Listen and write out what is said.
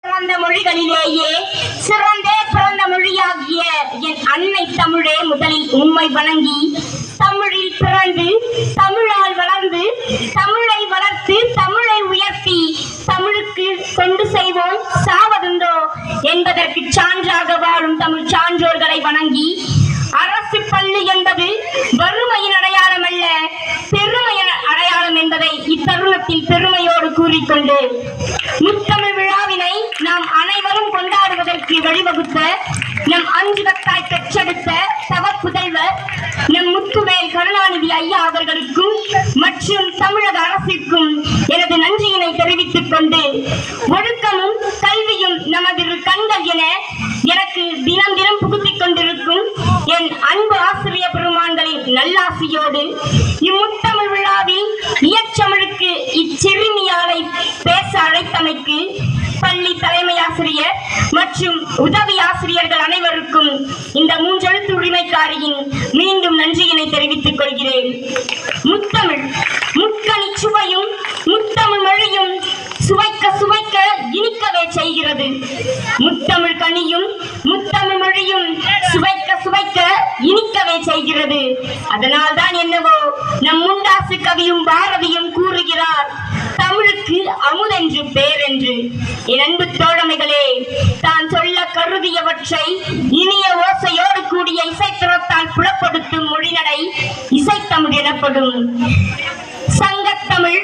பிறந்த மொழிகளிலேயே சிறந்தே பிறந்த மொழியாகிய என் அன்னை தமிழே முதலில் உம்மை வணங்கி, தமிழில் பிறந்து தமிழால் வளர்ந்து தமிழை வளர்த்து தமிழை உயர்த்தி தமிழுக்கு கொண்டு செய்வோம் சாவதுண்டோ என்பதற்கு சான்றாக வாழும் தமிழ் சான்றோர்களை வணங்கி, அரசு பள்ளி என்பது வறுமையின் அடையாளம் அல்ல, பெருமையின் அடையாளம் என்பதை இத்தருணத்தில் பெருமையோடு கூறிக்கொண்டு, முத்தமிழ் விழாவினை நாம் அனைவரும் கொண்டாடுவதற்கு வழிவகுத்த நம் அஞ்சுகத்தாய் பெற்றெடுத்த தவப்புதல்வர் நம் முத்துவேல் கருணாநிதி ஐயா அவர்களுக்கும் மற்றும் தமிழக அரசிற்கும் எனது நன்றியினை தெரிவித்துக் கொண்டு, ஒழுக்கமும் கல்வியும் நமது கண்கள் என எனக்கு தினம் தினம் புகுத்திக் கொண்டிருக்கும் என் அன்பு ஆசிரிய பெருமான்களின் நல்லாசியோடு இம்முத்தமிழ் விழாவில் இயற்றமிழுக்கு இச்சிறுமியாரை பேச அழைத்தமைக்கு பள்ளி தலைமை ஆசிரியர் மற்றும் உதவி ஆசிரியர்கள் அனைவருக்கும் இந்த மூன்றெழுத்து உரிமைக்காரியின் மீண்டும் நன்றியினை தெரிவித்துக் கொள்கிறேன். முத்தமிழ் முக்கணி சுவையும் முத்தமிழ் மொழியும் சுவைக்க சுவைக்க இனிக்கவே செய்கிறது. முத்தமிழ் கனியும் முத்தமிழ் மொழியும் சுவைக்க சுவைக்க இனிக்கவே செய்கிறது. அதனால் தான் என்னவோ நம் முண்டாசு கவியும் பாரதியும் கூறுகிறார், தமிழுக்கு அமுதென்று பேரென்று. என் அன்பு தோழமைகளே, தான் சொல்ல கருதியவற்றை இனிய ஓசையோடு கூடிய இசைத்திறத்தால் புலப்படுத்தும் மொழிநடை இசைத்தமிழ் எனப்படும். சங்கத்தமிழ்